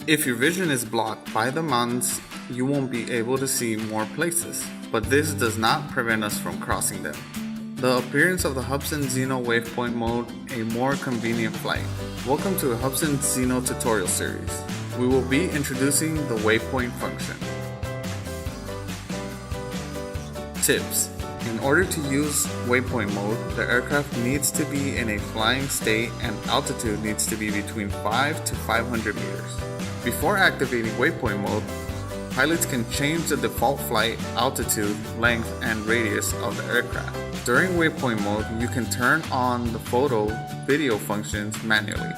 If your vision is blocked by the mountains, you won't be able to see more places, but this does not prevent us from crossing them. The appearance of the Hubsan Zino Waypoint mode, a more convenient flight. Welcome to the Hubsan Zino tutorial series. We will be introducing the Waypoint function. Tips. In order to use Waypoint mode, the aircraft needs to be in a flying state and altitude needs to be between 5 to 500 meters. Before activating Waypoint mode, pilots can change the default flight altitude, length, and radius of the aircraft. During Waypoint mode, you can turn on the photo, video functions manually.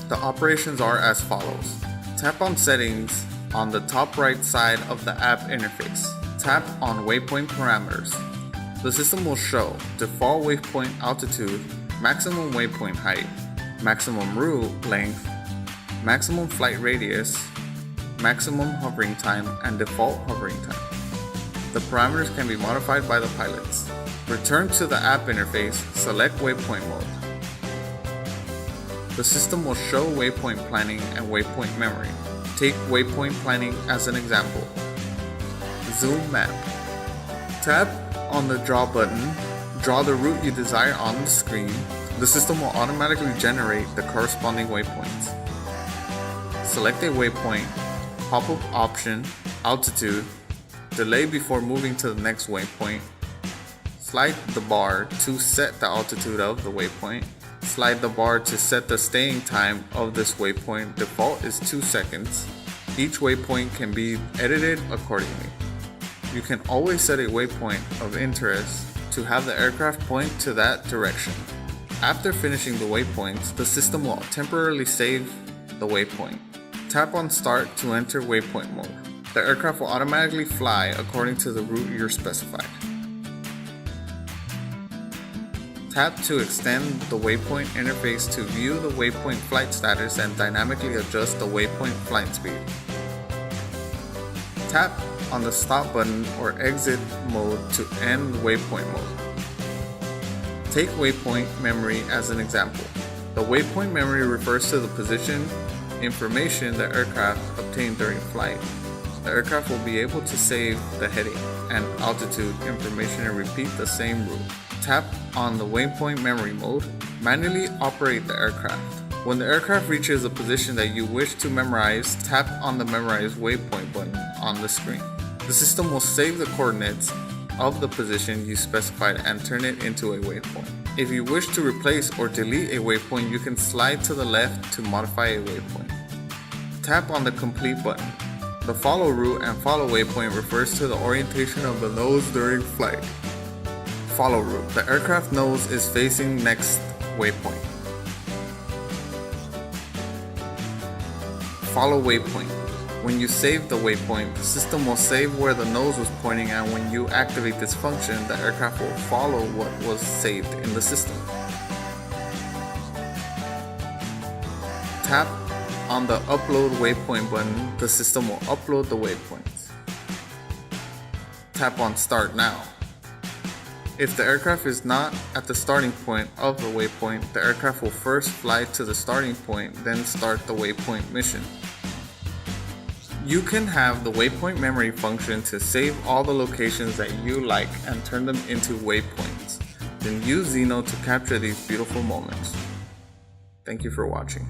The operations are as follows. Tap on Settings on the top right side of the app interface. Tap on Waypoint Parameters. The system will show default waypoint altitude, maximum waypoint height, maximum route length, maximum flight radius, maximum hovering time, and default hovering time. The parameters can be modified by the pilots. Return to the app interface, select Waypoint mode. The system will show waypoint planning and waypoint memory. Take waypoint planning as an example. Zoom map. Tap on the draw button, draw the route you desire on the screen. The system will automatically generate the corresponding waypoints. Select a waypoint, pop-up option, altitude, delay before moving to the next waypoint, slide the bar to set the altitude of the waypoint, slide the bar to set the staying time of this waypoint. Default is 2 seconds. Each waypoint can be edited accordingly. You can always set a waypoint of interest to have the aircraft point to that direction. After finishing the waypoints, the system will temporarily save the waypoint. Tap on Start to enter Waypoint mode. The aircraft will automatically fly according to the route you're specified. Tap to extend the Waypoint interface to view the waypoint flight status and dynamically adjust the waypoint flight speed. Tap on the Stop button or Exit mode to end Waypoint mode. Take Waypoint memory as an example. The Waypoint memory refers to the position information the aircraft obtained during flight. The aircraft will be able to save the heading and altitude information and repeat the same route. Tap on the Waypoint memory mode. Manually operate the aircraft. When the aircraft reaches a position that you wish to memorize, tap on the Memorize Waypoint button on the screen. The system will save the coordinates of the position you specified and turn it into a waypoint. If you wish to replace or delete a waypoint, you can slide to the left to modify a waypoint. Tap on the Complete button. The Follow Route and Follow Waypoint refers to the orientation of the nose during flight. Follow Route. The aircraft nose is facing next waypoint. Follow Waypoint. When you save the waypoint, the system will save where the nose was pointing, and when you activate this function, the aircraft will follow what was saved in the system. Tap on the Upload Waypoint button. The system will upload the waypoints. Tap on Start Now. If the aircraft is not at the starting point of the waypoint, the aircraft will first fly to the starting point, then start the waypoint mission. You can have the Waypoint memory function to save all the locations that you like and turn them into waypoints. Then use Zino to capture these beautiful moments. Thank you for watching.